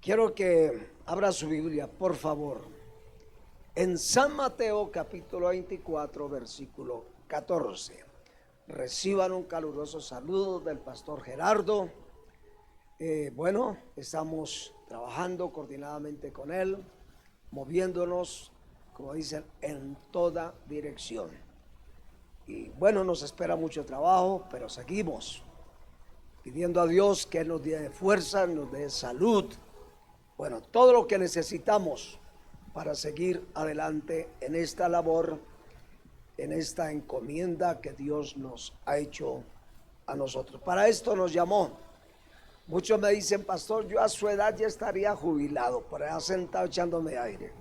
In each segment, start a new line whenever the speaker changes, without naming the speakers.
Quiero que abra su Biblia, por favor, en San Mateo capítulo 24, versículo 14. Reciban un caluroso saludo del pastor Gerardo. Estamos trabajando coordinadamente con él, moviéndonos, como dicen, en toda dirección. Y nos espera mucho trabajo, pero seguimos pidiendo a Dios que nos dé fuerza, nos dé salud. Todo lo que necesitamos para seguir adelante en esta labor, en esta encomienda que Dios nos ha hecho a nosotros. Para esto nos llamó. Muchos me dicen: pastor, yo a su edad ya estaría jubilado, por allá sentado echándome aire.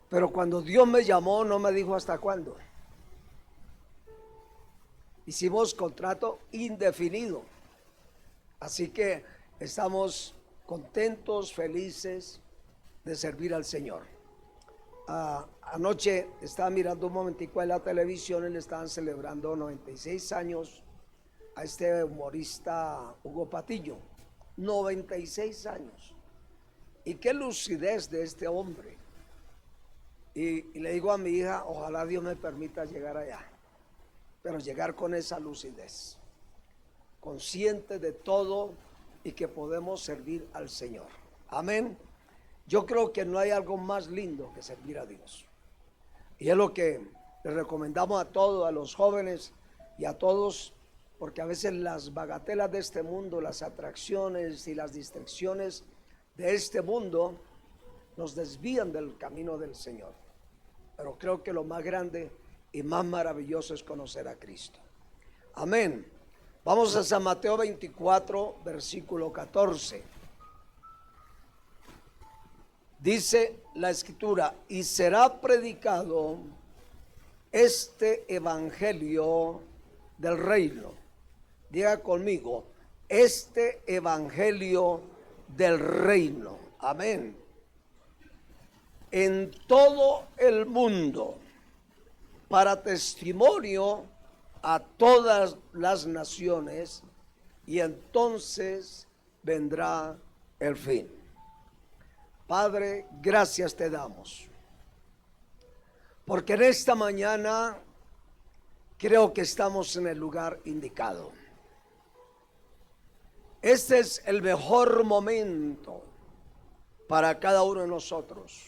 Pero cuando Dios me llamó, no me dijo hasta cuándo. Hicimos contrato indefinido. Así que estamos contentos, felices de servir al Señor. Anoche estaba mirando un momentico en la televisión y le estaban celebrando 96 años a este humorista Hugo Patillo. 96 años. Y qué lucidez de este hombre. Y le digo a mi hija: ojalá Dios me permita llegar allá, pero llegar con esa lucidez, consciente de todo y que podemos servir al Señor. Amén. Yo creo que no hay algo más lindo que servir a Dios. Y es lo que le recomendamos a todos, a los jóvenes y a todos, porque a veces las bagatelas de este mundo, las atracciones y las distracciones de este mundo nos desvían del camino del Señor. Pero creo que lo más grande y más maravilloso es conocer a Cristo. Amén. Vamos a San Mateo 24, versículo 14. Dice la Escritura: y será predicado este evangelio del reino. Diga conmigo: este evangelio del reino. Amén. En todo el mundo, para testimonio a todas las naciones, y entonces vendrá el fin. Padre, gracias te damos, porque en esta mañana creo que estamos en el lugar indicado. Este es el mejor momento para cada uno de nosotros.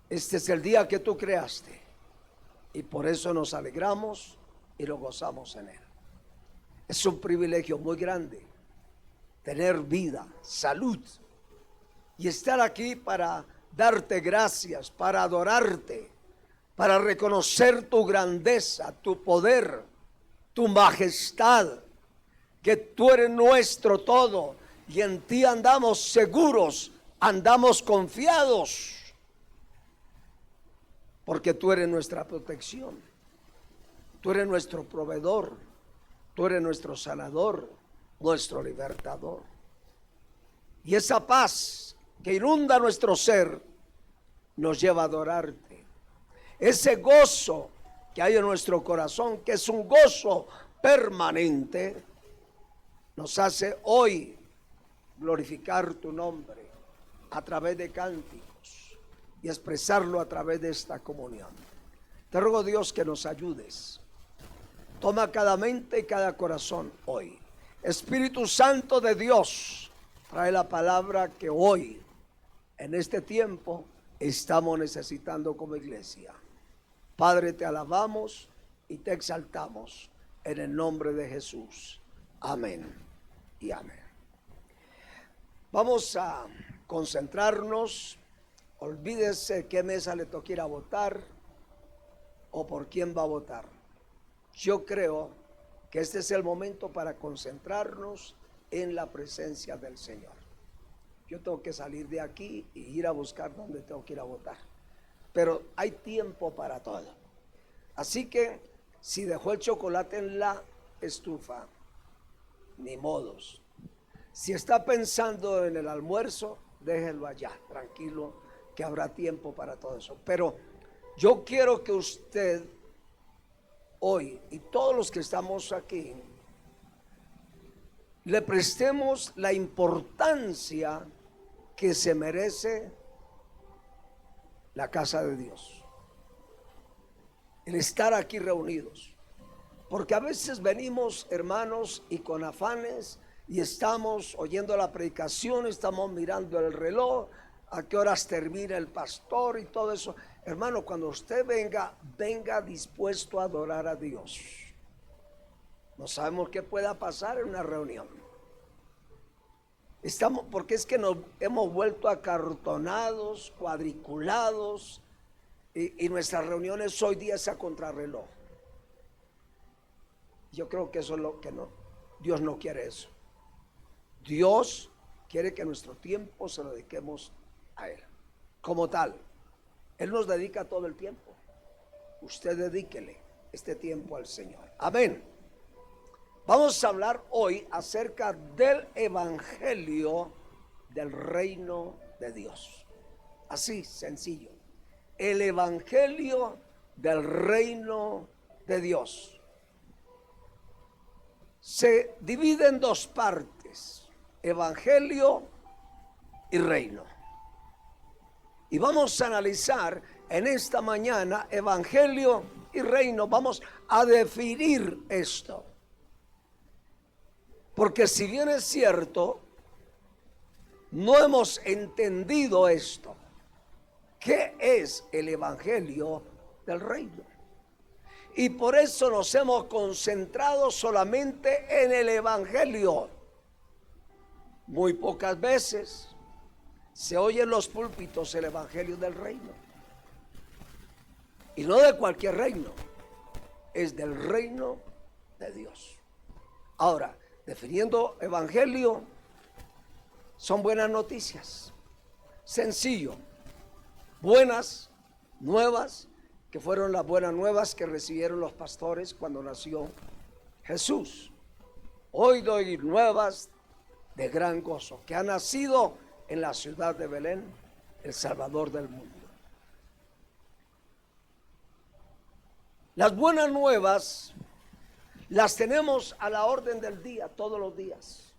Este es el día que tú creaste, y por eso nos alegramos y lo gozamos en él. Es un privilegio muy grande tener vida, salud, y estar aquí para darte gracias, para adorarte, para reconocer tu grandeza, tu poder, tu majestad, que tú eres nuestro todo, y en ti andamos seguros, andamos confiados, porque tú eres nuestra protección, tú eres nuestro proveedor, tú eres nuestro sanador, nuestro libertador. Y esa paz que inunda nuestro ser nos lleva a adorarte. Ese gozo que hay en nuestro corazón, que es un gozo permanente, nos hace hoy glorificar tu nombre a través de cánticos y expresarlo a través de esta comunión. Te ruego, Dios, que nos ayudes. Toma cada mente y cada corazón hoy. Espíritu Santo de Dios, trae la palabra que hoy, en este tiempo, estamos necesitando como iglesia. Padre, te alabamos y te exaltamos en el nombre de Jesús. Amén y amén. Vamos a concentrarnos. Olvídese qué mesa le toca ir a votar o por quién va a votar. Yo creo que este es el momento para concentrarnos en la presencia del Señor. Yo tengo que salir de aquí y ir a buscar dónde tengo que ir a votar, pero hay tiempo para todo. Así que si dejó el chocolate en la estufa, ni modos. Si está pensando en el almuerzo, déjelo allá, tranquilo, que habrá tiempo para todo eso. Pero yo quiero que usted hoy y todos los que estamos aquí le prestemos la importancia que se merece la casa de Dios, el estar aquí reunidos. Porque a veces venimos, hermanos, y con afanes, y estamos oyendo la predicación, estamos mirando el reloj, a qué horas termina el pastor y todo eso. Hermano, cuando usted venga, venga dispuesto a adorar a Dios. No sabemos qué pueda pasar en una reunión. Porque es que nos hemos vuelto acartonados, cuadriculados, y nuestras reuniones hoy día es a contrarreloj. Yo creo que eso es lo que no, Dios no quiere eso. Dios quiere que nuestro tiempo se lo dediquemos a Él. Como tal, Él nos dedica todo el tiempo. Usted dedíquele este tiempo al Señor. Amén. Vamos a hablar hoy acerca del evangelio del reino de Dios. Así, sencillo. El evangelio del reino de Dios se divide en dos partes: evangelio y reino. Y vamos a analizar en esta mañana evangelio y reino. Vamos a definir esto. Porque si bien es cierto, no hemos entendido esto. ¿Qué es el evangelio del reino? Y por eso nos hemos concentrado solamente en el evangelio. Muy pocas veces se oye en los púlpitos el evangelio del reino. Y no de cualquier reino, es del reino de Dios. Ahora, definiendo evangelio, son buenas noticias. Sencillo. Buenas nuevas, que fueron las buenas nuevas que recibieron los pastores cuando nació Jesús. Hoy doy nuevas de gran gozo, que ha nacido en la ciudad de Belén, el Salvador del mundo. Las buenas nuevas las tenemos a la orden del día, todos los días.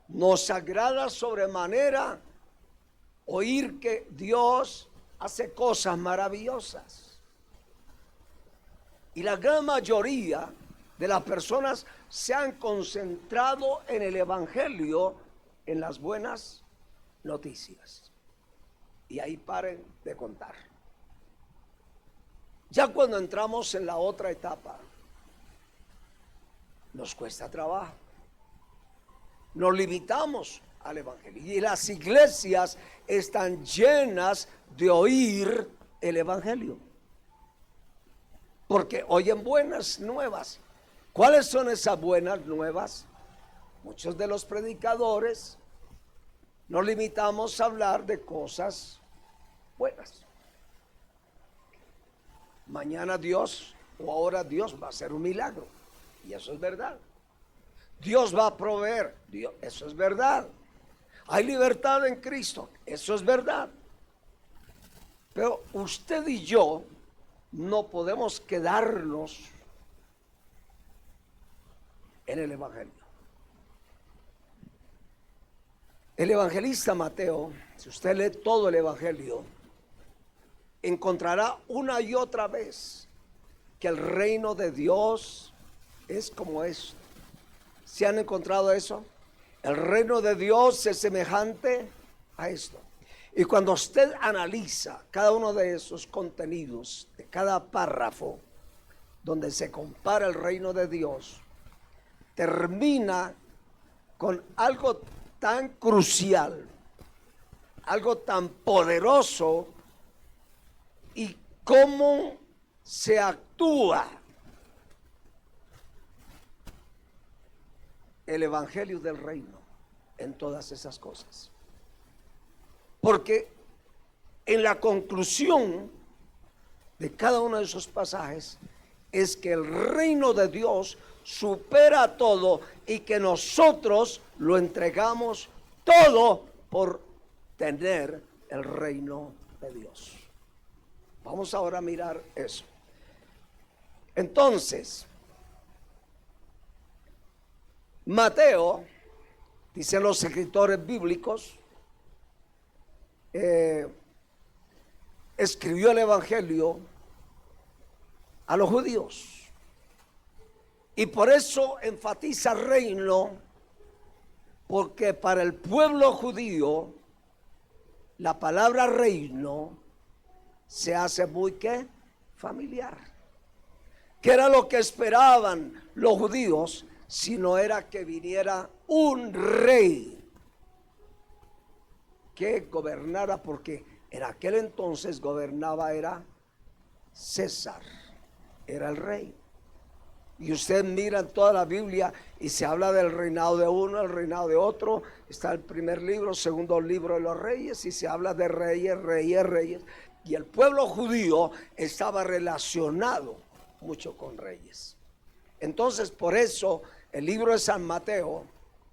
Nos agrada sobremanera oír que Dios hace cosas maravillosas. Y la gran mayoría de las personas se han concentrado en el evangelio, en las buenas noticias. Y ahí paren de contar. Ya cuando entramos en la otra etapa, nos cuesta trabajo. Nos limitamos al evangelio. Y las iglesias están llenas de oír el evangelio, porque oyen buenas nuevas. ¿Cuáles son esas buenas nuevas? Muchos de los predicadores nos limitamos a hablar de cosas buenas. Mañana Dios, o ahora Dios va a hacer un milagro, y eso es verdad. Dios va a proveer, Dios, eso es verdad. Hay libertad en Cristo, eso es verdad. Pero usted y yo no podemos quedarnos en el evangelio. El evangelista Mateo, si usted lee todo el evangelio, encontrará una y otra vez que el reino de Dios es como esto. ¿Se han encontrado eso? El reino de Dios es semejante a esto. Y cuando usted analiza cada uno de esos contenidos, de cada párrafo donde se compara el reino de Dios, termina con algo tan crucial, algo tan poderoso, y cómo se actúa el evangelio del reino en todas esas cosas. Porque en la conclusión de cada uno de esos pasajes es que el reino de Dios supera todo y que nosotros lo entregamos todo por tener el reino de Dios. Vamos ahora a mirar eso. Entonces, Mateo Dicen los escritores bíblicos, escribió el Evangelio a los judíos. Y por eso enfatiza reino, porque para el pueblo judío la palabra reino se hace muy ¿qué? Familiar. ¿Qué era lo que esperaban los judíos? Si no era que viniera un rey que gobernara, porque en aquel entonces gobernaba era César, era el rey. Y usted mira en toda la Biblia y se habla del reinado de uno, el reinado de otro. Está el primer libro, segundo libro de los reyes, y se habla de reyes, reyes, reyes. Y el pueblo judío estaba relacionado mucho con reyes. Entonces, por eso el libro de San Mateo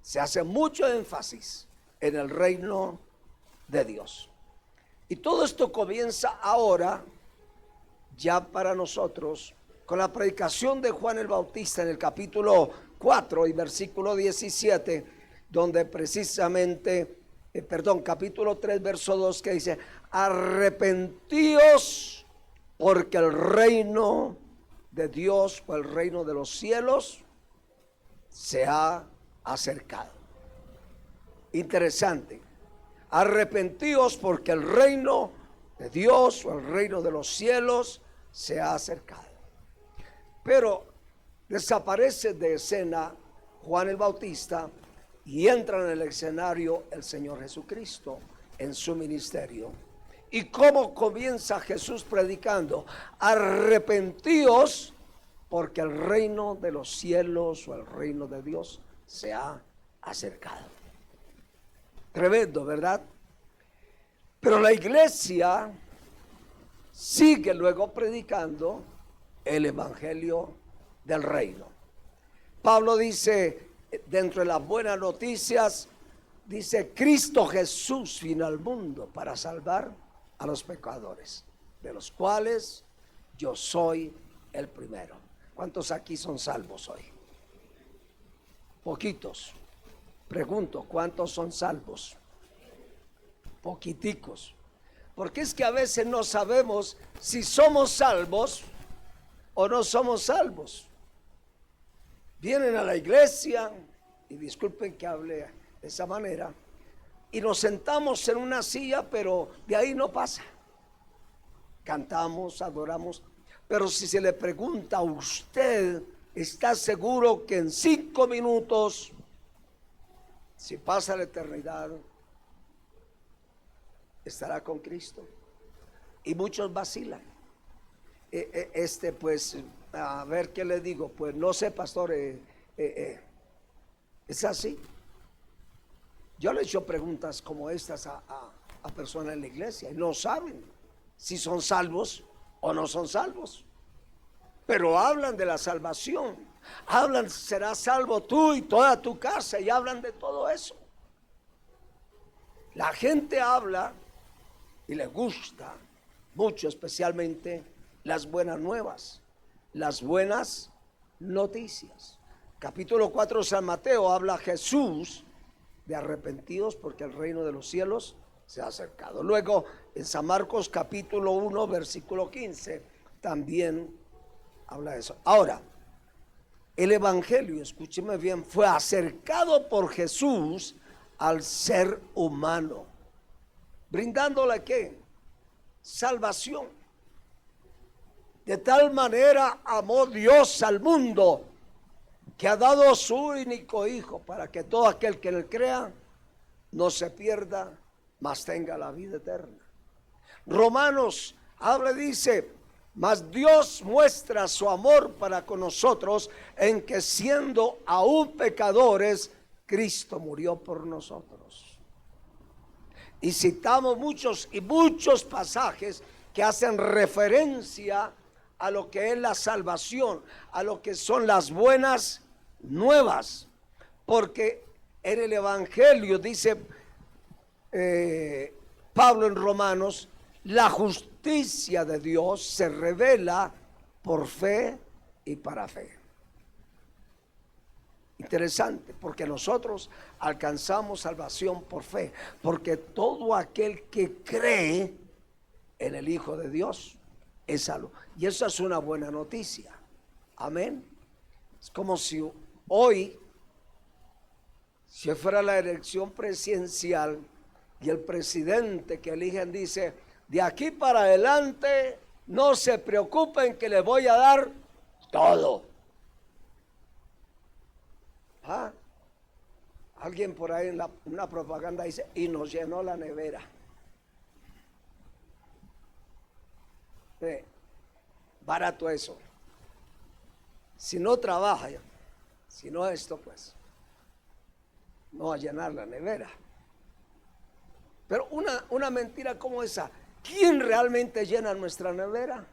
se hace mucho énfasis en el reino de Dios. Y todo esto comienza ahora, ya para nosotros, con la predicación de Juan el Bautista en el capítulo 4 y versículo 17, donde precisamente, capítulo 3, verso 2, que dice: arrepentíos porque el reino de Dios o el reino de los cielos se ha acercado. Interesante. Arrepentíos porque el reino de Dios o el reino de los cielos se ha acercado. Pero desaparece de escena Juan el Bautista y entra en el escenario el Señor Jesucristo en su ministerio. ¿Y cómo comienza Jesús predicando? Arrepentíos porque el reino de los cielos o el reino de Dios se ha acercado. Tremendo, ¿verdad? Pero la iglesia sigue luego predicando el evangelio del reino. Pablo dice, dentro de las buenas noticias, dice: Cristo Jesús vino al mundo para salvar a los pecadores, de los cuales yo soy el primero. ¿Cuántos aquí son salvos hoy? Poquitos. Pregunto, ¿cuántos son salvos? Poquiticos. Porque es que a veces no sabemos si somos salvos o no somos salvos. Vienen a la iglesia, y disculpen que hable de esa manera, y nos sentamos en una silla, pero de ahí no pasa. Cantamos, adoramos, pero si se le pregunta a usted, ¿está seguro que en 5 minutos, si pasa la eternidad, estará con Cristo? Y muchos vacilan. Pues, a ver qué le digo, pues no sé, pastor, es así. Yo le he hecho preguntas como estas a personas en la iglesia y no saben si son salvos o no son salvos, pero hablan de la salvación, hablan: serás salvo tú y toda tu casa, y hablan de todo eso. La gente habla y le gusta mucho, especialmente las buenas nuevas, las buenas noticias. Capítulo 4 de San Mateo habla Jesús de arrepentidos porque el reino de los cielos se ha acercado. Luego en San Marcos capítulo 1 versículo 15 también habla de eso. Ahora, el evangelio, escúcheme bien, fue acercado por Jesús al ser humano, brindándole ¿qué? Salvación. De tal manera amó Dios al mundo, que ha dado a su único Hijo, para que todo aquel que en él crea no se pierda, mas tenga la vida eterna. Romanos habla, dice: mas Dios muestra su amor para con nosotros, en que siendo aún pecadores, Cristo murió por nosotros. Y citamos muchos pasajes que hacen referencia a lo que es la salvación, a lo que son las buenas nuevas, porque en el evangelio, dice Pablo en Romanos, la justicia de Dios se revela por fe y para fe. Interesante, porque nosotros alcanzamos salvación por fe, porque todo aquel que cree en el Hijo de Dios es salvo. Y eso es una buena noticia. Amén. Es como si hoy, si fuera la elección presidencial y el presidente que eligen dice: de aquí para adelante no se preocupen que les voy a dar todo. ¿Ah? Alguien por ahí en una propaganda dice: y nos llenó la nevera. Barato eso. Si no trabaja, si no esto, pues no va a llenar la nevera. Pero una mentira como esa, ¿quién realmente llena nuestra nevera?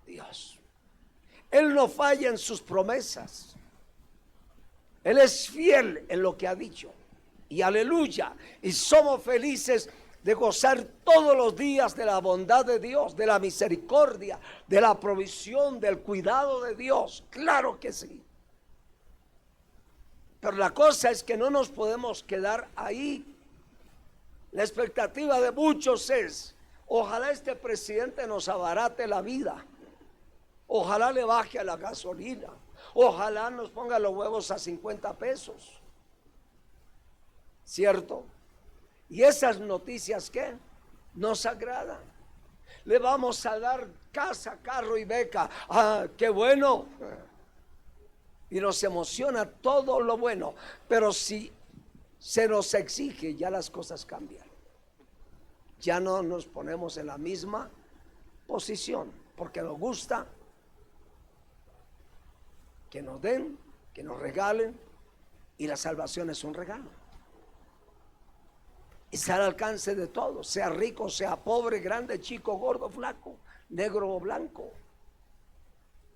Dios. Él no falla en sus promesas. Él es fiel en lo que ha dicho. Y aleluya. Y somos felices de gozar todos los días de la bondad de Dios, de la misericordia, de la provisión, del cuidado de Dios. Claro que sí. Pero la cosa es que no nos podemos quedar ahí. La expectativa de muchos es: ojalá este presidente nos abarate la vida. Ojalá le baje a la gasolina. Ojalá nos ponga los huevos a 50 pesos. ¿Cierto? Y esas noticias, ¿qué? Nos agradan. Le vamos a dar casa, carro y beca. ¡Ah, qué bueno! Y nos emociona todo lo bueno. Pero si se nos exige, ya las cosas cambian. Ya no nos ponemos en la misma posición, porque nos gusta que nos den, que nos regalen, y la salvación es un regalo. Está al alcance de todos, sea rico, sea pobre, grande, chico, gordo, flaco, negro o blanco.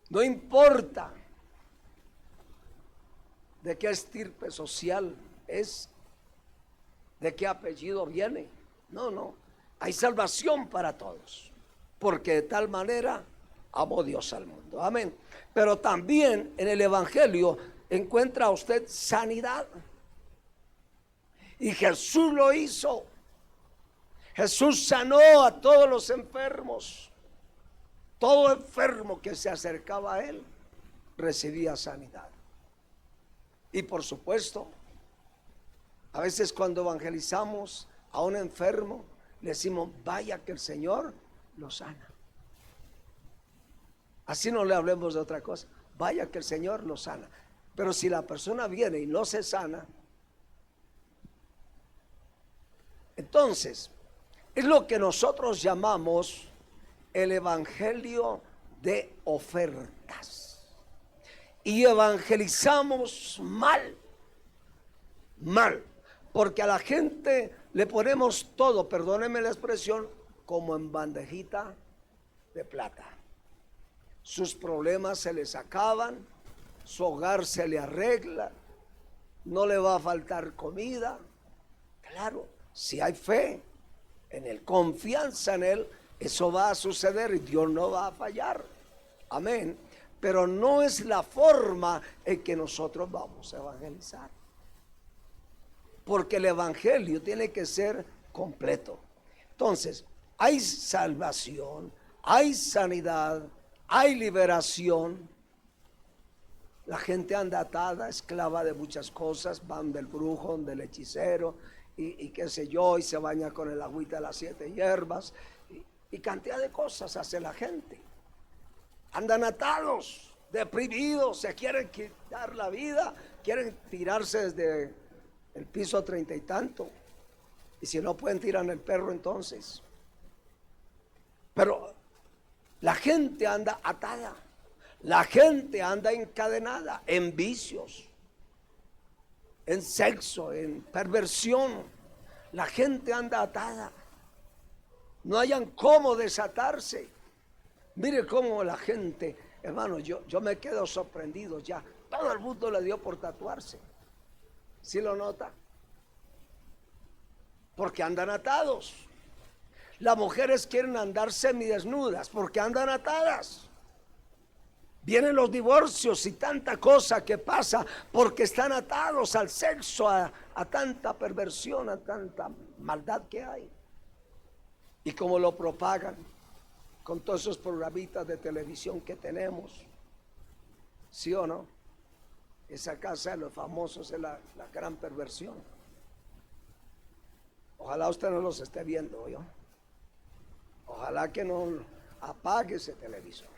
No importa de qué estirpe social es, de qué apellido viene. No, hay salvación para todos, porque de tal manera amó Dios al mundo. Amén. Pero también en el evangelio encuentra usted sanidad. Y Jesús lo hizo. Jesús sanó a todos los enfermos. Todo enfermo que se acercaba a él recibía sanidad. Y por supuesto, a veces cuando evangelizamos a un enfermo, le decimos: vaya que el Señor lo sana. Así no le hablemos de otra cosa. Vaya que el Señor lo sana. Pero si la persona viene y no se sana, entonces es lo que nosotros llamamos el evangelio de ofertas. Y evangelizamos mal, porque a la gente le ponemos todo, perdónenme la expresión, como en bandejita de plata. Sus problemas se les acaban, su hogar se le arregla, no le va a faltar comida. Claro, si hay fe en él, confianza en él, eso va a suceder y Dios no va a fallar. Amén. Pero no es la forma en que nosotros vamos a evangelizar, porque el evangelio tiene que ser completo. Entonces, hay salvación, hay sanidad, hay liberación. La gente anda atada, esclava de muchas cosas, van del brujo, del hechicero y qué sé yo, y se baña con el agüita de las 7 hierbas y cantidad de cosas hace la gente. Andan atados, deprimidos, se quieren quitar la vida, quieren tirarse desde el piso 30 y tanto, y si no pueden tirar el perro entonces. Pero la gente anda atada, la gente anda encadenada en vicios, en sexo, en perversión. La gente anda atada, no hayan cómo desatarse. Mire cómo la gente, hermano, yo me quedo sorprendido ya. Todo el mundo le dio por tatuarse. ¿Sí lo nota? Porque andan atados. Las mujeres quieren andar semidesnudas porque andan atadas. Vienen los divorcios y tanta cosa que pasa porque están atados al sexo, a tanta perversión, a tanta maldad que hay. Y como lo propagan con todos esos programitas de televisión que tenemos, ¿sí o no? Esa casa de los famosos es la gran perversión. Ojalá usted no los esté viendo, ¿yo? Ojalá que no apague ese televisor,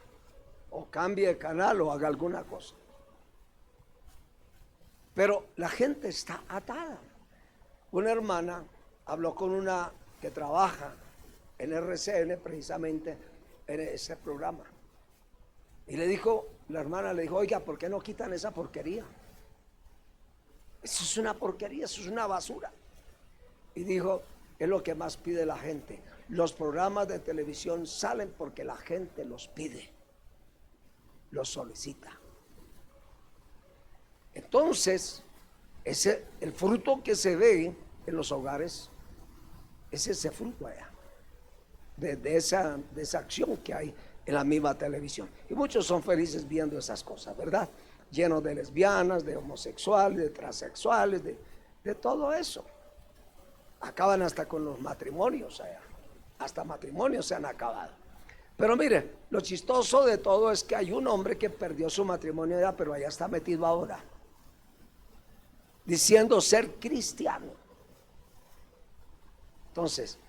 o cambie de canal, o haga alguna cosa. Pero la gente está atada. Una hermana habló con una que trabaja en RCN, precisamente en ese programa, y le dijo, la hermana le dijo: oiga, ¿por qué no quitan esa porquería? Eso es una porquería, eso es una basura. Y dijo: es lo que más pide la gente. Los programas de televisión salen porque la gente los pide, los solicita. Entonces, el fruto que se ve en los hogares es ese fruto allá, de esa acción que hay en la misma televisión. Y muchos son felices viendo esas cosas, ¿verdad? Llenos de lesbianas, de homosexuales, de transexuales, de todo eso. Acaban hasta con los matrimonios allá. Hasta matrimonios se han acabado. Pero mire, lo chistoso de todo es que hay un hombre que perdió su matrimonio allá, pero allá está metido ahora, diciendo ser cristiano. Entonces,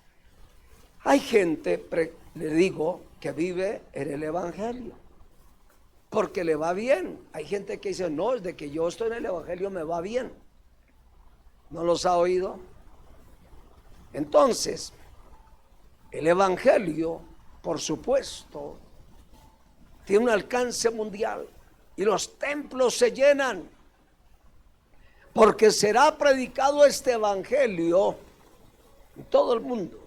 hay gente, le digo, que vive en el evangelio porque le va bien. Hay gente que dice: no, desde que yo estoy en el evangelio me va bien. ¿No los ha oído? Entonces, el evangelio, por supuesto, tiene un alcance mundial y los templos se llenan porque será predicado este evangelio en todo el mundo.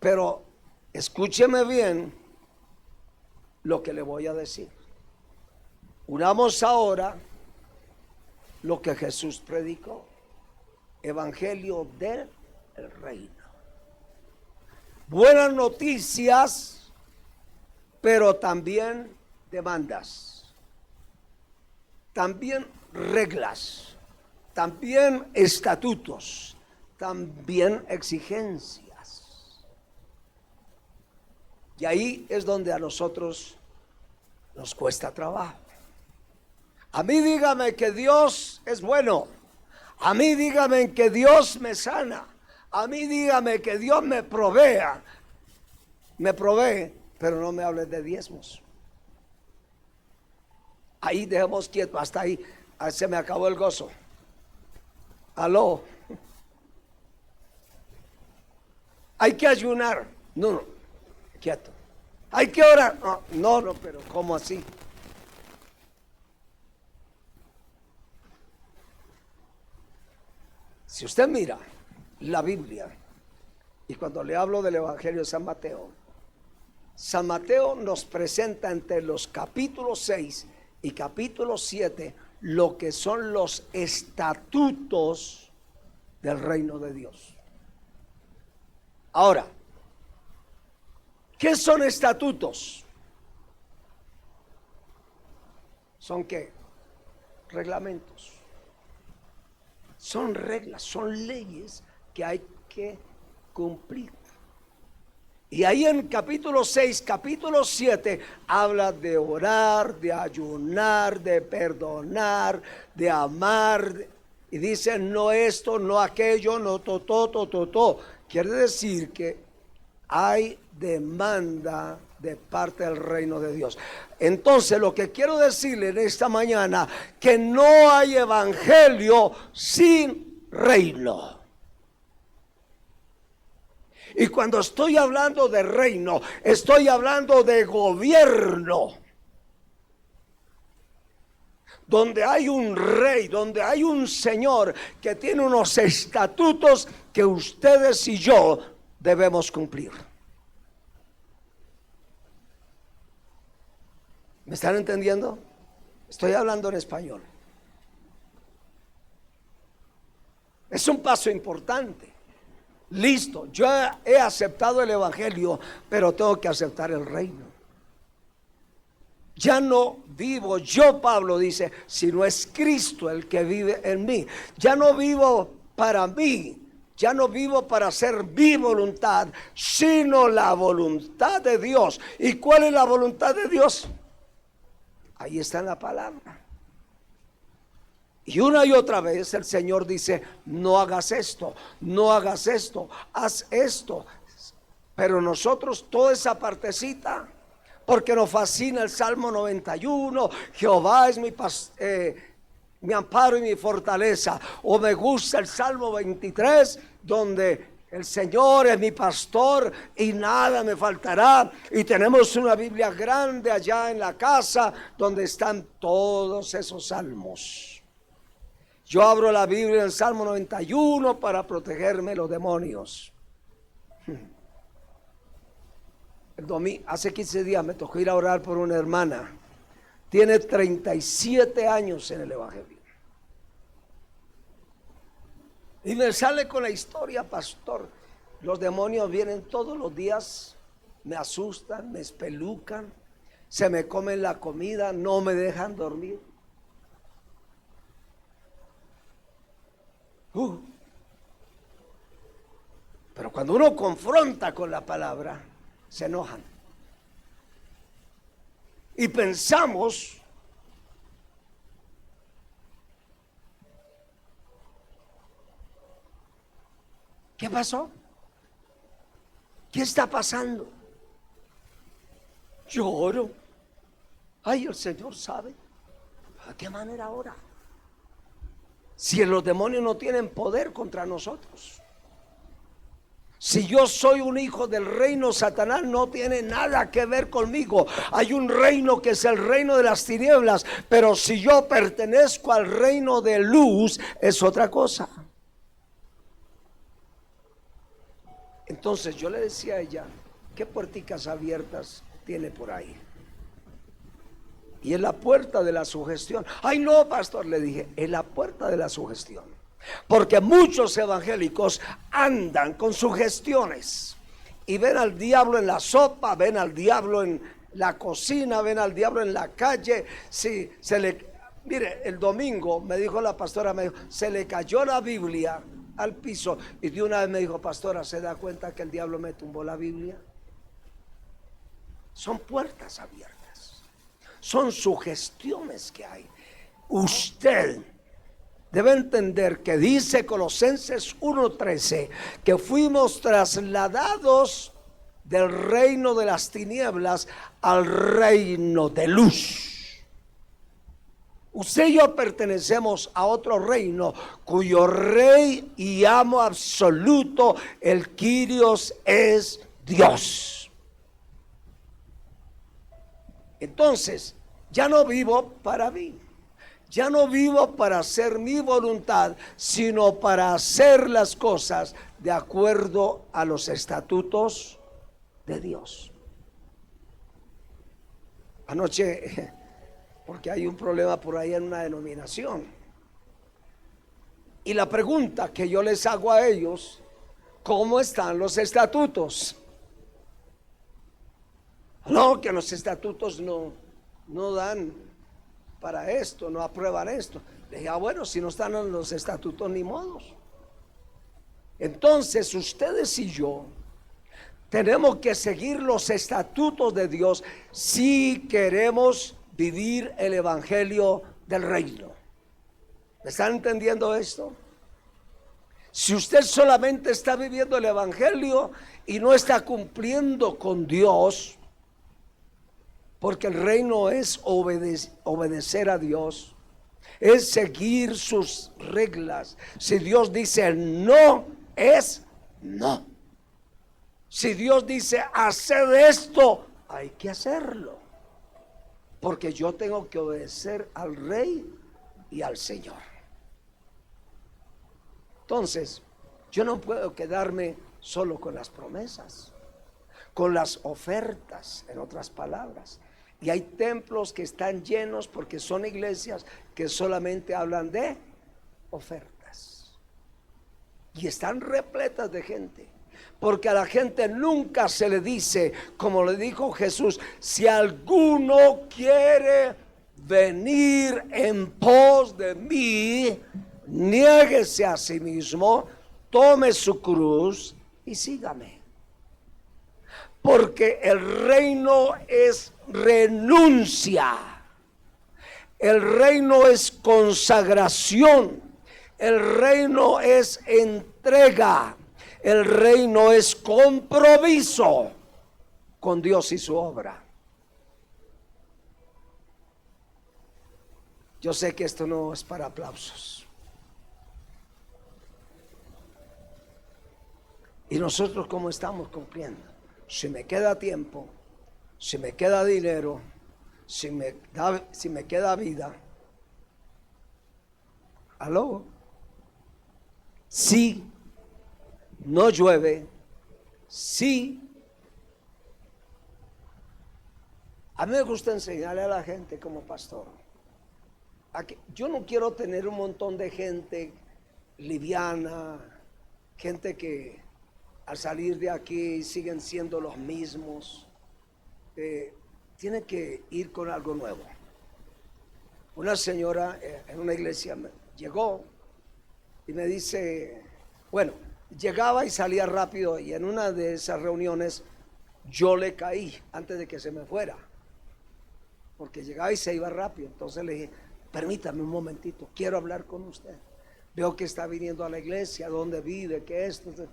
Pero escúcheme bien lo que le voy a decir. Unamos ahora lo que Jesús predicó: evangelio del reino. Buenas noticias, pero también demandas, también reglas, también estatutos, también exigencias. Y ahí es donde a nosotros nos cuesta trabajo. A mí dígame que Dios es bueno. A mí dígame que Dios me sana. A mí dígame que Dios me provee, pero no me hables de diezmos. Ahí dejemos quieto, hasta ahí. Se me acabó el gozo. Aló. Hay que ayunar. No, quieto. Hay que orar. No, pero ¿cómo así? Si usted mira la Biblia, y cuando le hablo del Evangelio de San Mateo nos presenta entre los capítulos 6 y capítulo 7 lo que son los estatutos del reino de Dios. Ahora, ¿qué son estatutos? ¿Son qué? Reglamentos. Son reglas, son leyes que hay que cumplir. Y ahí en capítulo 6, capítulo 7 habla de orar, de ayunar, de perdonar, de amar. Y dice: no esto, no aquello, no todo. Quiere decir que hay demanda de parte del reino de Dios. Entonces, lo que quiero decirle en esta mañana, que no hay evangelio sin reino. Y cuando estoy hablando de reino, estoy hablando de gobierno, donde hay un rey, donde hay un señor que tiene unos estatutos que ustedes y yo debemos cumplir. ¿Me están entendiendo? Estoy hablando en español. Es un paso importante. Listo, yo he aceptado el evangelio, pero tengo que aceptar el reino. Ya no vivo yo, Pablo dice, sino es Cristo el que vive en mí. Ya no vivo para mí, ya no vivo para hacer mi voluntad, sino la voluntad de Dios. ¿Y cuál es la voluntad de Dios? Ahí está en la palabra. Y una y otra vez el Señor dice, no hagas esto, no hagas esto, haz esto. Pero nosotros toda esa partecita, porque nos fascina el Salmo 91, Jehová es mi amparo y mi fortaleza. O me gusta el Salmo 23, donde el Señor es mi pastor y nada me faltará. Y tenemos una Biblia grande allá en la casa donde están todos esos salmos. Yo abro la Biblia en el Salmo 91 para protegerme de los demonios. Hace 15 días me tocó ir a orar por una hermana. Tiene 37 años en el Evangelio. Y me sale con la historia, pastor. Los demonios vienen todos los días, me asustan, me espelucan, se me comen la comida, no me dejan dormir. Pero cuando uno confronta con la palabra, se enojan. Y pensamos ¿qué pasó? ¿Qué está pasando? Lloro. Ay, el Señor sabe. ¿De qué manera ahora? Si los demonios no tienen poder contra nosotros. Si yo soy un hijo del reino, Satanás no tiene nada que ver conmigo. Hay un reino que es el reino de las tinieblas, pero si yo pertenezco al reino de luz, es otra cosa. Entonces yo le decía a ella, ¿qué puerticas abiertas tiene por ahí? Y es la puerta de la sugestión. Ay no, pastor, le dije, es la puerta de la sugestión. Porque muchos evangélicos andan con sugestiones y ven al diablo en la sopa, ven al diablo en la cocina, ven al diablo en la calle. Si se le, mire, el domingo me dijo la pastora, me dijo, se le cayó la Biblia al piso y de una vez me dijo, pastora, ¿se da cuenta que el diablo me tumbó la Biblia? Son puertas abiertas, son sugestiones que hay. Usted debe entender que dice Colosenses 1:13 que fuimos trasladados del reino de las tinieblas al reino de luz. Usted y yo pertenecemos a otro reino cuyo rey y amo absoluto, el Kyrios, es Dios. Entonces, ya no vivo para mí. Ya no vivo para hacer mi voluntad, sino para hacer las cosas de acuerdo a los estatutos de Dios. Anoche, porque hay un problema por ahí en una denominación, y la pregunta que yo les hago a ellos, ¿cómo están los estatutos? No, que los estatutos no dan para esto, no aprueban esto. Le dije, bueno, si no están en los estatutos, ni modos. Entonces ustedes y yo tenemos que seguir los estatutos de Dios si queremos vivir el evangelio del reino. ¿Me están entendiendo esto? Si usted solamente está viviendo el evangelio y no está cumpliendo con Dios, porque el reino es obedecer a Dios, es seguir sus reglas. Si Dios dice no, es no. Si Dios dice haced esto, hay que hacerlo, porque yo tengo que obedecer al Rey y al Señor. Entonces, yo no puedo quedarme solo con las promesas, con las ofertas, en otras palabras. Y hay templos que están llenos porque son iglesias que solamente hablan de ofertas. Y están repletas de gente. Porque a la gente nunca se le dice, como le dijo Jesús, si alguno quiere venir en pos de mí, niéguese a sí mismo, tome su cruz y sígame. Porque el reino es renuncia, el reino es consagración, el reino es entrega, el reino es compromiso con Dios y su obra. Yo sé que esto no es para aplausos. Y nosotros, ¿cómo estamos cumpliendo? Si me queda tiempo, si me queda dinero, si me queda vida. ¿Aló? Si no llueve, si. A mí me gusta enseñarle a la gente como pastor. Yo no quiero tener un montón de gente liviana, gente que al salir de aquí siguen siendo los mismos. Tiene que ir con algo nuevo. Una señora en una iglesia llegó y me dice, bueno, llegaba y salía rápido, y en una de esas reuniones yo le caí antes de que se me fuera, porque llegaba y se iba rápido. Entonces le dije, permítame un momentito, quiero hablar con usted. Veo que está viniendo a la iglesia, dónde vive, qué es esto.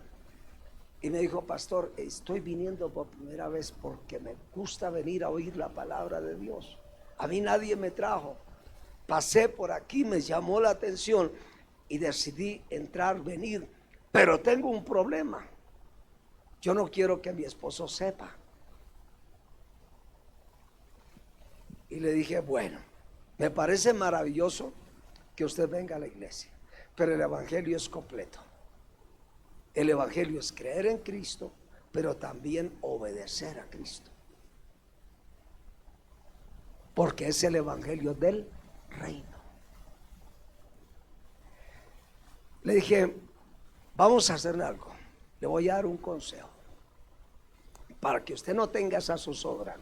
Y me dijo, pastor, estoy viniendo por primera vez porque me gusta venir a oír la palabra de Dios. A mí nadie me trajo. Pasé por aquí, me llamó la atención y decidí entrar, venir. Pero tengo un problema. Yo no quiero que mi esposo sepa. Y le dije, bueno, me parece maravilloso que usted venga a la iglesia, pero el evangelio es completo. El evangelio es creer en Cristo, pero también obedecer a Cristo, porque es el evangelio del reino. Le dije, vamos a hacer algo, le voy a dar un consejo para que usted no tenga esa zozobra,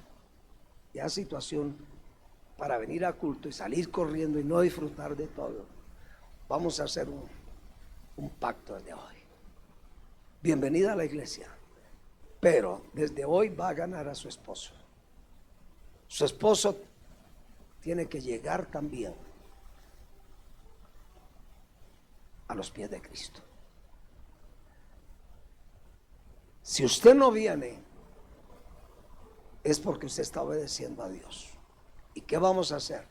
esa situación para venir a culto y salir corriendo y no disfrutar de todo. Vamos a hacer un pacto desde hoy. Bienvenida a la iglesia, pero desde hoy va a ganar a su esposo. Su esposo tiene que llegar también a los pies de Cristo. Si usted no viene, es porque usted está obedeciendo a Dios. ¿Y qué vamos a hacer?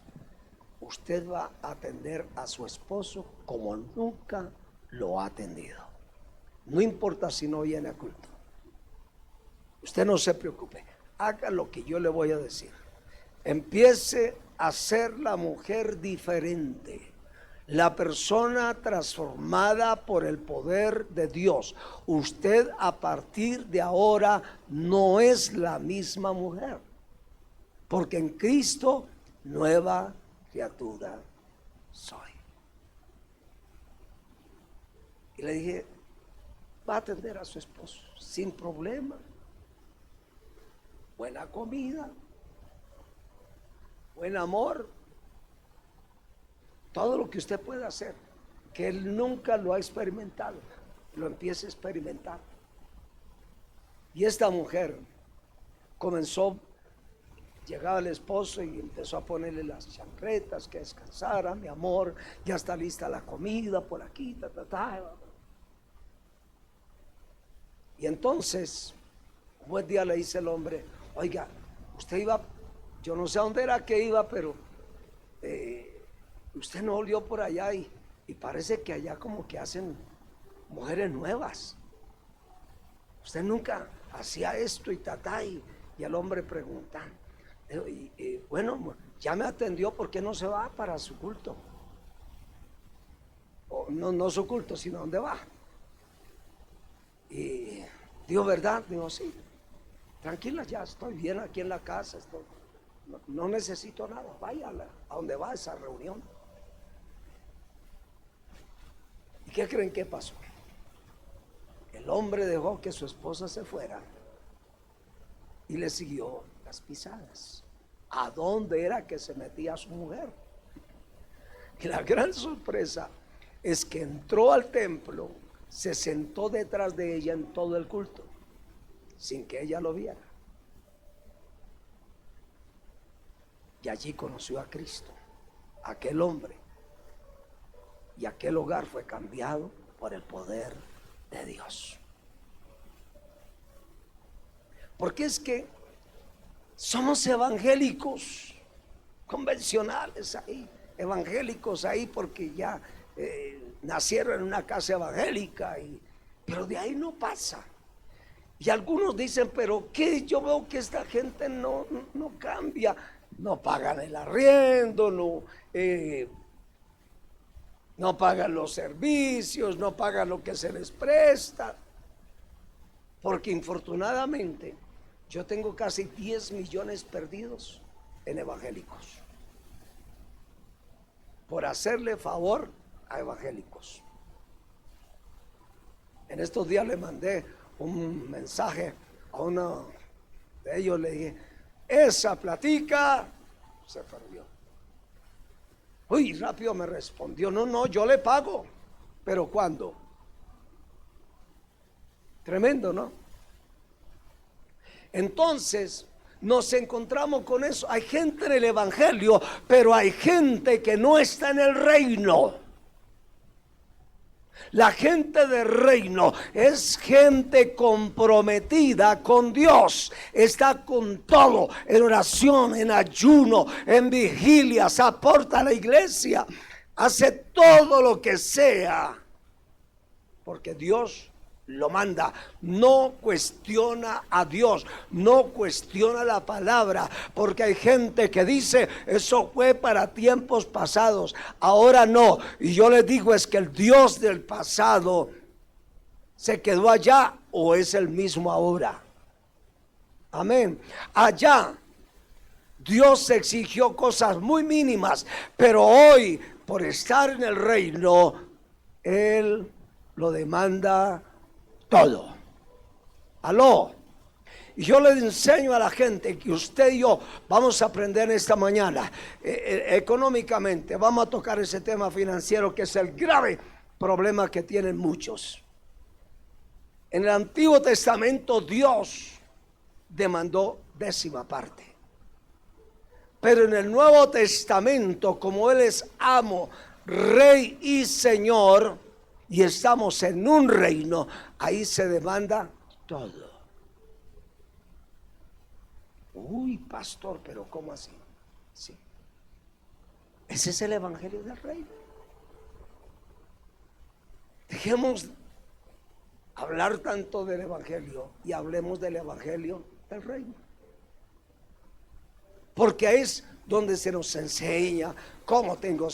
Usted va a atender a su esposo como nunca lo ha atendido. No importa si no viene a culto. Usted no se preocupe. Haga lo que yo le voy a decir. Empiece a ser la mujer diferente, la persona transformada por el poder de Dios. Usted a partir de ahora no es la misma mujer, porque en Cristo nueva criatura soy. Y le dije, va a atender a su esposo sin problema, buena comida, buen amor, todo lo que usted pueda hacer, que él nunca lo ha experimentado, lo empiece a experimentar. Y esta mujer comenzó, llegaba el esposo y empezó a ponerle las chancletas, que descansara, mi amor, ya está lista la comida por aquí, ta. Y entonces, un buen día le dice el hombre, oiga, usted iba, yo no sé a dónde era que iba, pero usted no olió por allá y parece que allá como que hacen mujeres nuevas. Usted nunca hacía esto y y el hombre pregunta, bueno, ya me atendió, ¿por qué no se va para su culto? O, no su culto, sino ¿dónde va? Y digo, ¿verdad? Digo, sí, tranquila, ya estoy bien aquí en la casa, no necesito nada, vaya a donde va esa reunión. ¿Y qué creen que pasó? El hombre dejó que su esposa se fuera y le siguió las pisadas. ¿A dónde era que se metía su mujer? Y la gran sorpresa es que entró al templo, se sentó detrás de ella en todo el culto, sin que ella lo viera. Y allí conoció a Cristo, aquel hombre. Y aquel hogar fue cambiado por el poder de Dios. Porque es que somos evangélicos convencionales ahí, evangélicos ahí porque ya nacieron en una casa evangélica, pero de ahí no pasa. Y algunos dicen, pero ¿qué? Yo veo que esta gente no cambia, no pagan el arriendo, no pagan los servicios, no pagan lo que se les presta. Porque infortunadamente yo tengo casi 10 millones perdidos en evangélicos por hacerle favor a evangélicos. En estos días le mandé un mensaje a uno de ellos, le dije, esa platica se perdió. Uy, rápido me respondió, no, yo le pago. ¿Pero cuándo? Tremendo, ¿no? Entonces nos encontramos con eso. Hay gente en el evangelio, pero hay gente que no está en el reino. La gente del reino es gente comprometida con Dios. Está con todo, en oración, en ayuno, en vigilias, aporta a la iglesia, hace todo lo que sea, porque Dios lo manda. No cuestiona a Dios, no cuestiona la palabra, porque hay gente que dice, eso fue para tiempos pasados, ahora no. Y yo les digo, es que el Dios del pasado se quedó allá o es el mismo ahora. Amén. Allá Dios exigió cosas muy mínimas, pero hoy, por estar en el reino, Él lo demanda todo. Aló. Y yo le enseño a la gente que usted y yo vamos a aprender esta mañana económicamente. Vamos a tocar ese tema financiero que es el grave problema que tienen muchos. En el Antiguo Testamento Dios demandó 10ª parte. Pero en el Nuevo Testamento, como Él es amo, rey y señor, y estamos en un reino, ahí se demanda todo. Uy, pastor, pero ¿cómo así? Sí. Ese es el evangelio del reino. Dejemos hablar tanto del evangelio y hablemos del evangelio del reino. Porque es donde se nos enseña cómo tengo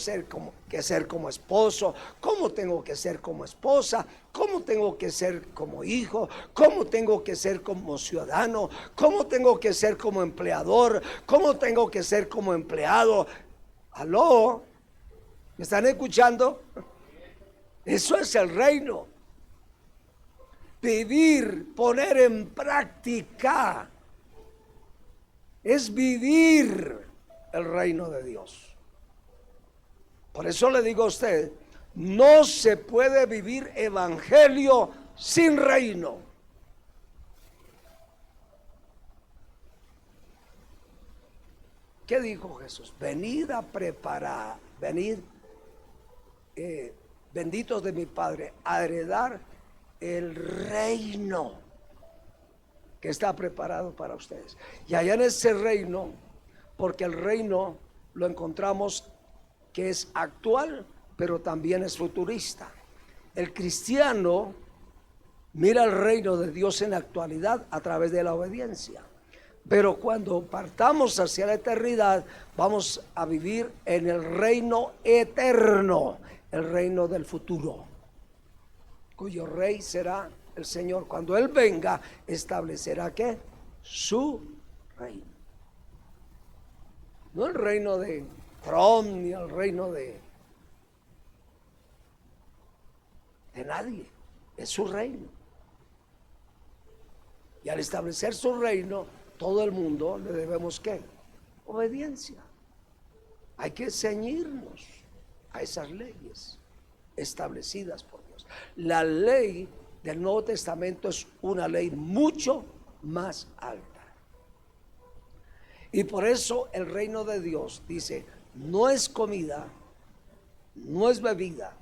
que ser como esposo, cómo tengo que ser como esposa, cómo tengo que ser como hijo, cómo tengo que ser como ciudadano, cómo tengo que ser como empleador, cómo tengo que ser como empleado. ¿Aló? ¿Me están escuchando? Eso es el reino. Vivir, poner en práctica, es vivir el reino de Dios. Por eso le digo a usted, no se puede vivir evangelio sin reino. ¿Qué dijo Jesús? Venid a preparar, venid, benditos de mi Padre, a heredar el reino que está preparado para ustedes. Y allá en ese reino, porque el reino lo encontramos que es actual, pero también es futurista. El cristiano mira el reino de Dios en la actualidad a través de la obediencia, pero cuando partamos hacia la eternidad, vamos a vivir en el reino eterno, el reino del futuro, cuyo rey será el Señor. Cuando Él venga, establecerá ¿qué? Su reino. No el reino de Trump, ni el reino de nadie. Es su reino. Y al establecer su reino, todo el mundo le debemos ¿qué? Obediencia. Hay que ceñirnos a esas leyes establecidas por Dios. La ley del Nuevo Testamento es una ley mucho más alta. Y por eso el reino de Dios dice, no es comida, no es bebida,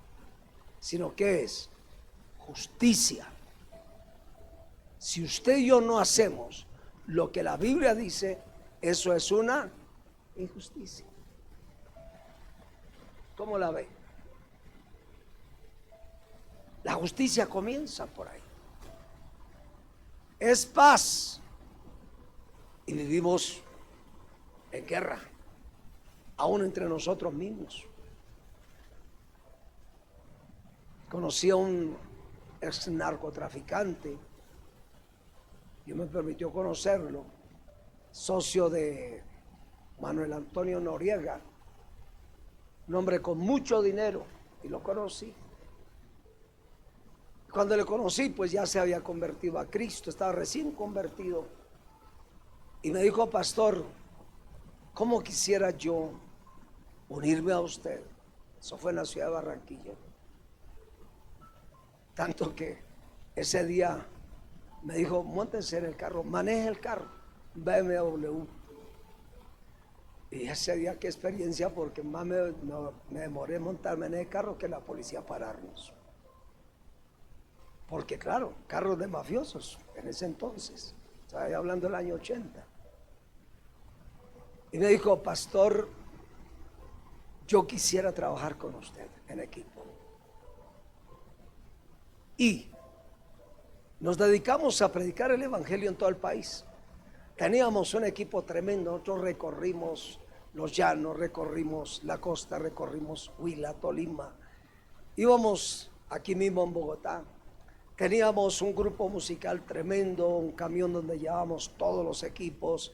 sino que es justicia. Si usted y yo no hacemos lo que la Biblia dice, eso es una injusticia. ¿Cómo la ve? La justicia comienza por ahí. Es paz. Y vivimos en guerra, aún entre nosotros mismos. Conocí a un ex narcotraficante, Dios me permitió conocerlo, socio de Manuel Antonio Noriega, un hombre con mucho dinero, y lo conocí. Cuando le conocí, pues ya se había convertido a Cristo, estaba recién convertido, y me dijo: pastor, ¿cómo quisiera yo unirme a usted? Eso fue en la ciudad de Barranquilla. Tanto que ese día me dijo: móntense en el carro, maneje el carro, BMW. Y ese día, qué experiencia, porque más me demoré en montarme en el carro que la policía pararnos. Porque claro, carros de mafiosos en ese entonces, estaba hablando del año 80. Y me dijo: pastor, yo quisiera trabajar con usted en equipo. Y nos dedicamos a predicar el evangelio en todo el país. Teníamos un equipo tremendo. Nosotros recorrimos los llanos, recorrimos la costa, recorrimos Huila, Tolima. Íbamos aquí mismo en Bogotá. Teníamos un grupo musical tremendo, un camión donde llevábamos todos los equipos.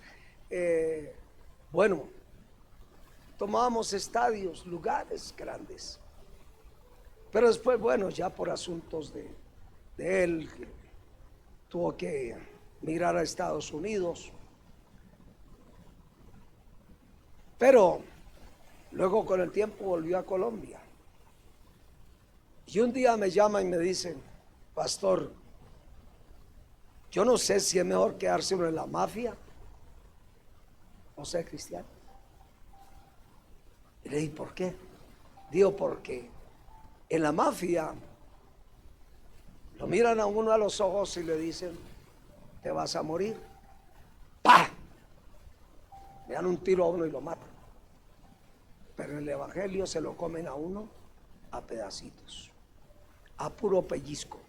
Bueno, tomábamos estadios, lugares grandes. Pero después, bueno, ya por asuntos de él, tuvo que migrar a Estados Unidos. Pero luego con el tiempo volvió a Colombia. Y un día me llaman y me dicen: pastor, yo no sé si es mejor quedarse uno en la mafia o ser cristiano. Y le dije: ¿por qué? Digo, porque en la mafia lo miran a uno a los ojos y le dicen: te vas a morir. ¡Pah! Le dan un tiro a uno y lo matan. Pero en el evangelio se lo comen a uno a pedacitos, a puro pellizco.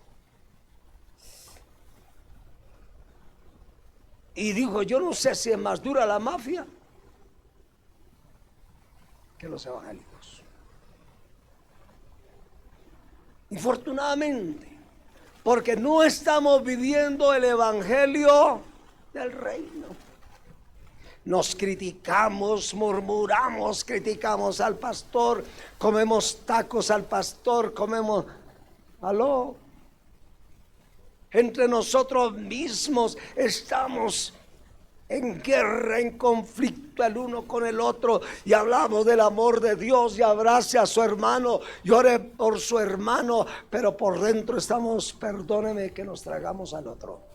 Y dijo: yo no sé si es más dura la mafia que los evangélicos. Infortunadamente, porque no estamos viviendo el evangelio del reino. Nos criticamos, murmuramos, criticamos al pastor, comemos tacos al pastor, comemos... ¿Aló? Entre nosotros mismos estamos en guerra, en conflicto el uno con el otro, y hablamos del amor de Dios, y abrace a su hermano, llore por su hermano, pero por dentro estamos, perdóneme, que nos tragamos al otro.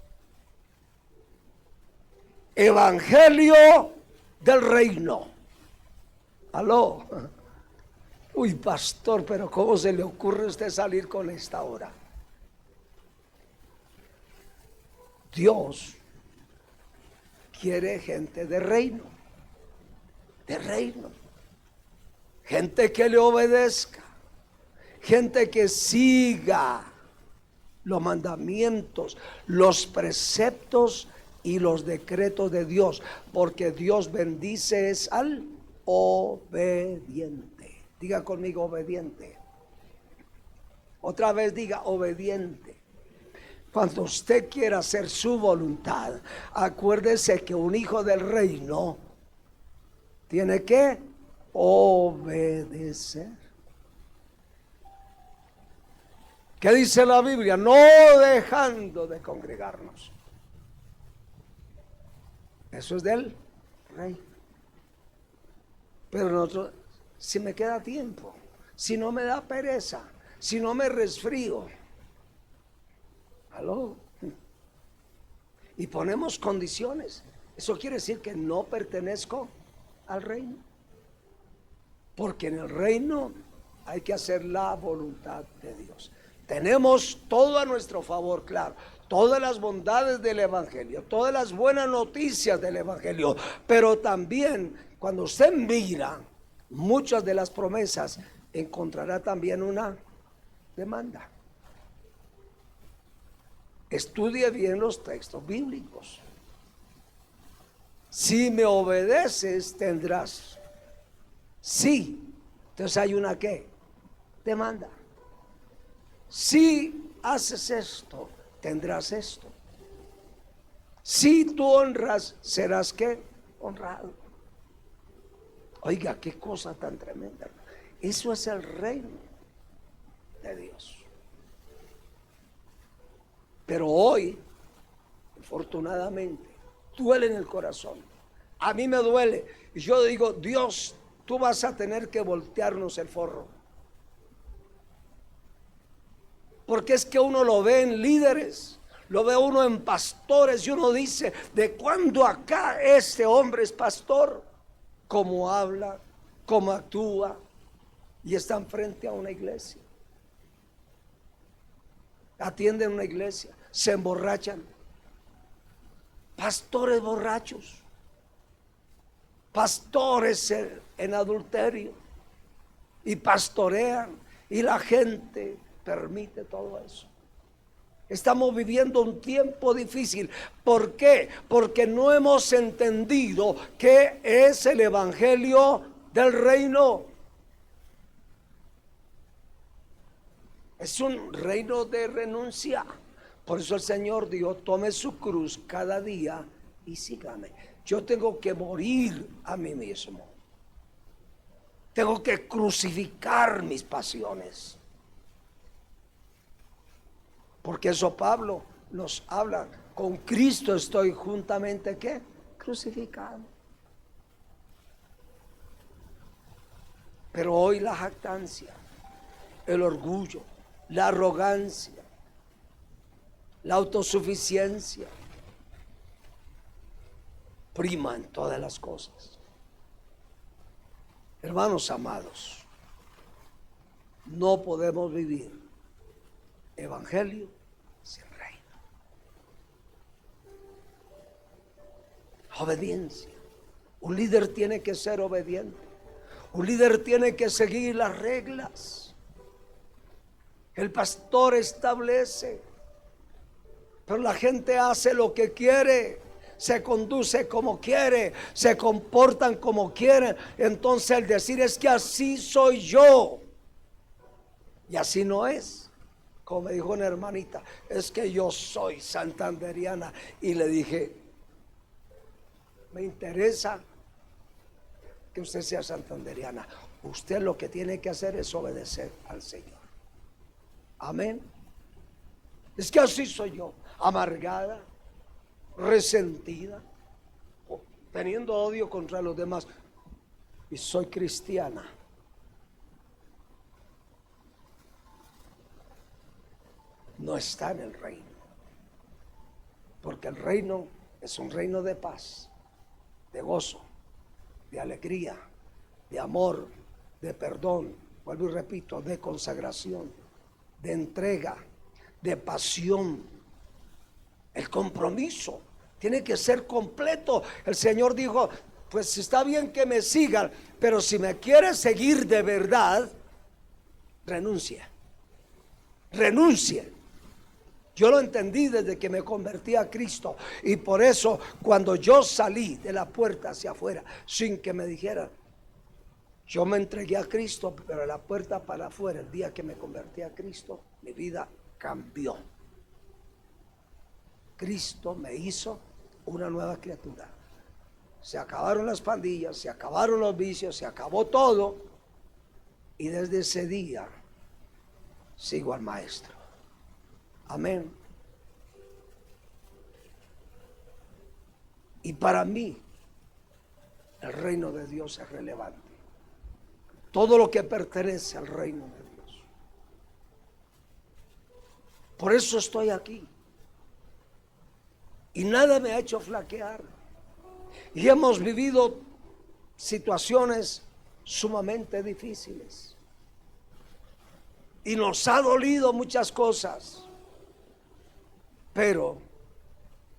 Evangelio del reino. Aló. Uy, pastor, pero ¿cómo se le ocurre a usted salir con esta hora? Dios quiere gente de reino, gente que le obedezca, gente que siga los mandamientos, los preceptos y los decretos de Dios, porque Dios bendice es al obediente. Diga conmigo: obediente. Otra vez diga: obediente. Cuando usted quiera hacer su voluntad, acuérdese que un hijo del reino tiene que obedecer. ¿Qué dice la Biblia? No dejando de congregarnos. Eso es del rey. Pero nosotros, si me queda tiempo, si no me da pereza, si no me resfrío, aló, y ponemos condiciones, eso quiere decir que no pertenezco al reino. Porque en el reino hay que hacer la voluntad de Dios. Tenemos todo a nuestro favor, claro, todas las bondades del evangelio, todas las buenas noticias del evangelio, pero también cuando usted mira muchas de las promesas, encontrará también una demanda. Estudie bien los textos bíblicos. Si me obedeces, tendrás. Sí, entonces hay una ¿qué? Demanda. Si haces esto, tendrás esto. Si tú honras, serás ¿qué? Honrado. Oiga, qué cosa tan tremenda. Eso es el reino de Dios. Pero hoy, afortunadamente, duele en el corazón. A mí me duele. Y yo digo, Dios, tú vas a tener que voltearnos el forro. Porque es que uno lo ve en líderes, lo ve uno en pastores y uno dice, ¿de cuándo acá este hombre es pastor? Cómo habla, cómo actúa, y están frente a una iglesia. Atienden una iglesia, se emborrachan. Pastores borrachos, pastores en adulterio, y pastorean, y la gente permite todo eso. Estamos viviendo un tiempo difícil. ¿Por qué? Porque no hemos entendido qué es el evangelio del reino. Es un reino de renuncia. Por eso el Señor dijo, tome su cruz cada día y sígame. Yo tengo que morir a mí mismo. Tengo que crucificar mis pasiones. Porque eso Pablo nos habla, con Cristo estoy juntamente ¿qué? Crucificado. Pero hoy la jactancia, el orgullo, la arrogancia, la autosuficiencia prima en todas las cosas. Hermanos amados, no podemos vivir evangelio sin reino. Obediencia. Un líder tiene que ser obediente. Un líder tiene que seguir las reglas. El pastor establece, pero la gente hace lo que quiere, se conduce como quiere, se comportan como quieren. Entonces el decir es que así soy yo, y así no es. Como me dijo una hermanita, es que yo soy santanderiana. Y le dije, me interesa que usted sea santanderiana. Usted lo que tiene que hacer es obedecer al Señor. Amén. Es que así soy yo, amargada, resentida, teniendo odio contra los demás. Y soy cristiana. No está en el reino. Porque el reino es un reino de paz, de gozo, de alegría, de amor, de perdón, vuelvo y repito, de consagración, de entrega, de pasión. El compromiso tiene que ser completo. El Señor dijo, pues está bien que me sigan, pero si me quieres seguir de verdad, renuncie. Yo lo entendí desde que me convertí a Cristo, y por eso cuando yo salí de la puerta hacia afuera, sin que me dijeran, yo me entregué a Cristo, pero de la puerta para afuera, el día que me convertí a Cristo, mi vida cambió. Cristo me hizo una nueva criatura. Se acabaron las pandillas, se acabaron los vicios, se acabó todo, y desde ese día sigo al Maestro. Amén. Y para mí, el reino de Dios es relevante. Todo lo que pertenece al reino de Dios. Por eso estoy aquí. Y nada me ha hecho flaquear. Y hemos vivido situaciones sumamente difíciles. Y nos ha dolido muchas cosas. Pero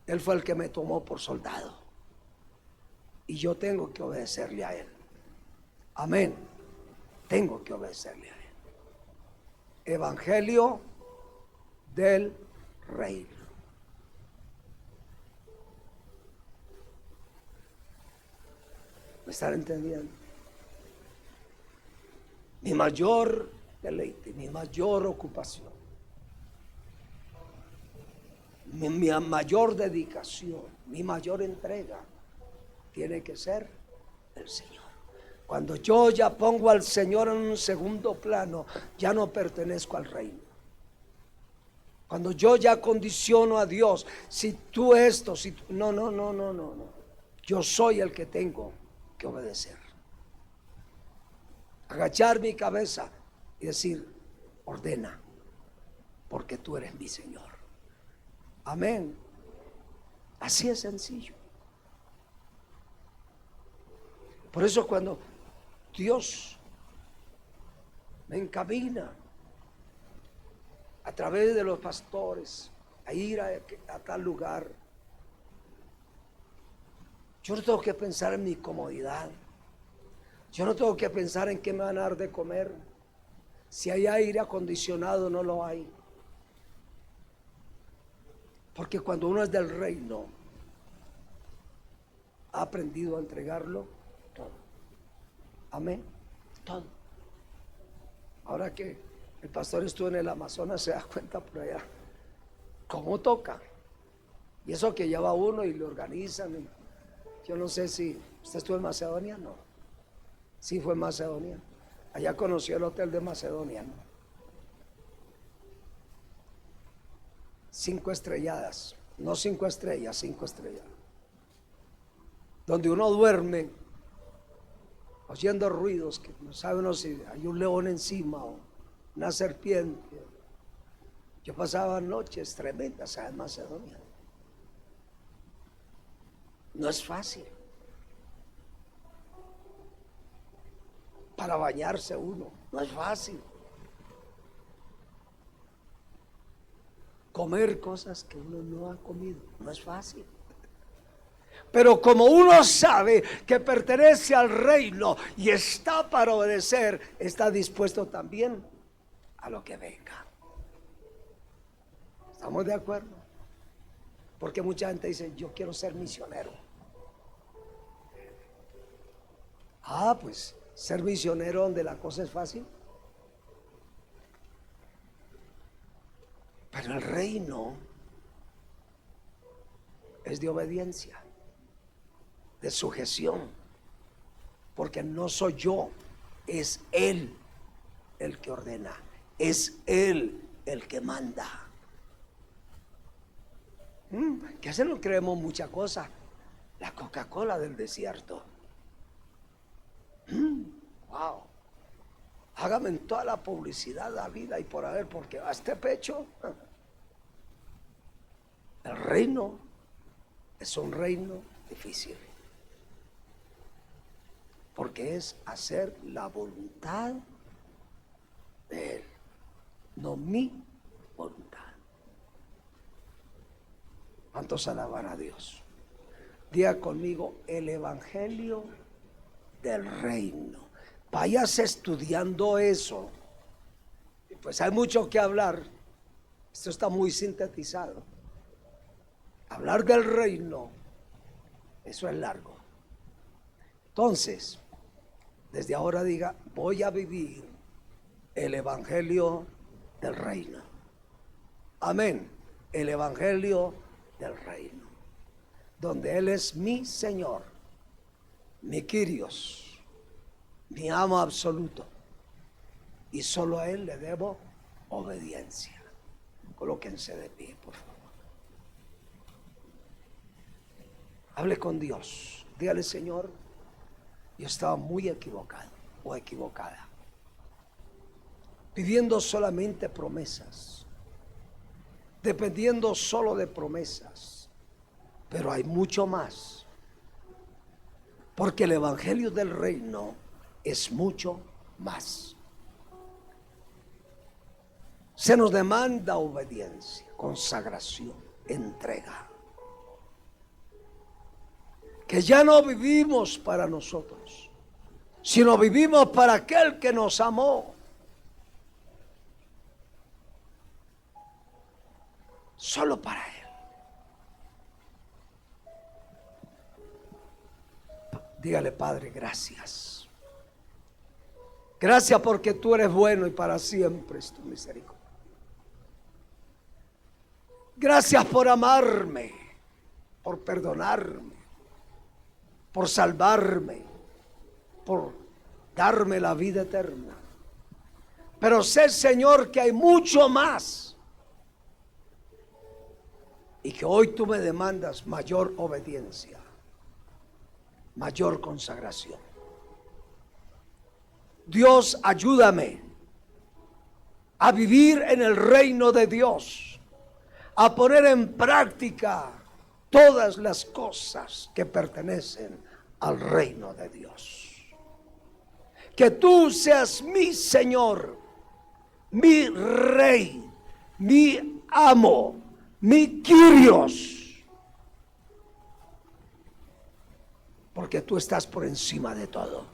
Él fue el que me tomó por soldado. Y yo tengo que obedecerle a Él. Amén. Tengo que obedecerle a Él. Evangelio del reino. ¿Me están entendiendo? Mi mayor deleite, mi mayor ocupación, mi mayor dedicación, mi mayor entrega tiene que ser el Señor. Cuando yo ya pongo al Señor en un segundo plano, ya no pertenezco al reino. Cuando yo ya condiciono a Dios, si tú esto, si tú, no. Yo soy el que tengo que obedecer. Agachar mi cabeza y decir, ordena, porque tú eres mi Señor. Amén. Así es sencillo. Por eso cuando Dios me encamina a través de los pastores a ir a tal lugar, yo no tengo que pensar en mi comodidad. Yo no tengo que pensar en qué me van a dar de comer. Si hay aire acondicionado, no lo hay. Porque cuando uno es del reino, ha aprendido a entregarlo todo. Amén. Todo. Ahora que el pastor estuvo en el Amazonas, se da cuenta por allá cómo toca. Y eso que lleva uno y lo organizan. Yo no sé si usted estuvo en Macedonia, no. Sí fue en Macedonia. Allá conoció el hotel de Macedonia, ¿no? 5 estrelladas, no 5 estrellas, 5 estrellas. Donde uno duerme oyendo ruidos que no sabe uno si hay un león encima o una serpiente. Yo pasaba noches tremendas en Macedonia. No es fácil. Para bañarse uno, no es fácil. Comer cosas que uno no ha comido, no es fácil. Pero como uno sabe que pertenece al reino y está para obedecer, está dispuesto también a lo que venga. ¿Estamos de acuerdo? Porque mucha gente dice, yo quiero ser misionero. Pues ser misionero donde la cosa es fácil. Pero el reino es de obediencia, de sujeción, porque no soy yo, es Él el que ordena, es Él el que manda. Que se nos creemos mucha cosa. La Coca-Cola del desierto. Wow. Hágame en toda la publicidad de la vida y por haber, porque a este pecho. El reino es un reino difícil, porque es hacer la voluntad de Él, no mi voluntad. ¿Cuántos alaban a Dios? Diga conmigo, el evangelio del reino. Vayas estudiando eso. Pues hay mucho que hablar. Esto está muy sintetizado. Hablar del reino, eso es largo. Entonces, desde ahora diga, voy a vivir el evangelio del reino. Amén. El evangelio del reino, donde Él es mi Señor, mi Kyrios, mi amo absoluto, y solo a Él le debo obediencia. Colóquense de pie, por favor. Hable con Dios. Dígale: Señor, yo estaba muy equivocado o equivocada, pidiendo solamente promesas, dependiendo solo de promesas. Pero hay mucho más, porque el evangelio del reino es mucho más. Se nos demanda obediencia, consagración, entrega. Que ya no vivimos para nosotros, sino vivimos para aquel que nos amó. Solo para Él. Dígale: Padre, gracias. Gracias porque tú eres bueno y para siempre es tu misericordia. Gracias por amarme, por perdonarme, por salvarme, por darme la vida eterna. Pero sé, Señor, que hay mucho más, y que hoy tú me demandas mayor obediencia, mayor consagración. Dios, ayúdame a vivir en el reino de Dios, a poner en práctica todas las cosas que pertenecen al reino de Dios. Que tú seas mi Señor, mi Rey, mi amo, mi Kyrios, porque tú estás por encima de todo,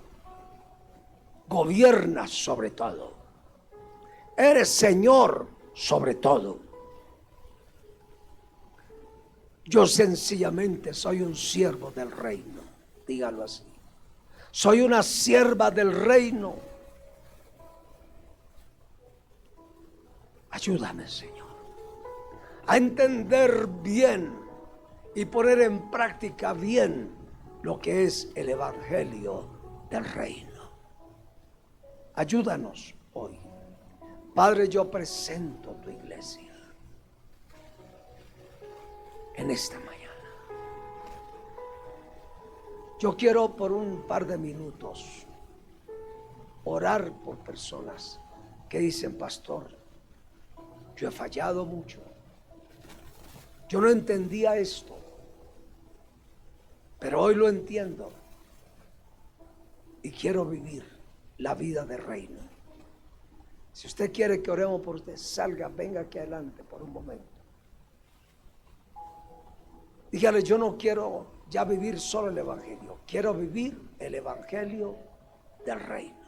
gobiernas sobre todo, eres Señor sobre todo. Yo sencillamente soy un siervo del reino, dígalo así. Soy una sierva del reino. Ayúdame, Señor, a entender bien y poner en práctica bien lo que es el evangelio del reino. Ayúdanos hoy. Padre, yo presento tu iglesia en esta mañana. Yo quiero por un par de minutos orar por personas que dicen: pastor, yo he fallado mucho. Yo no entendía esto, pero hoy lo entiendo y quiero vivir la vida del reino. Si usted quiere que oremos por usted, salga, venga aquí adelante por un momento. Dígale: yo no quiero ya vivir solo el evangelio, quiero vivir el evangelio del reino.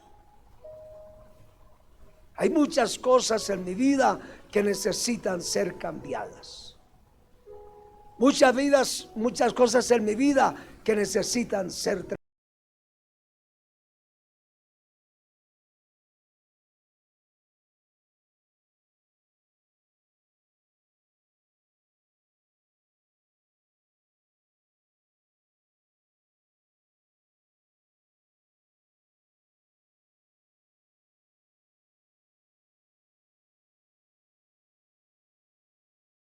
Hay muchas cosas en mi vida que necesitan ser cambiadas. Muchas cosas en mi vida que necesitan ser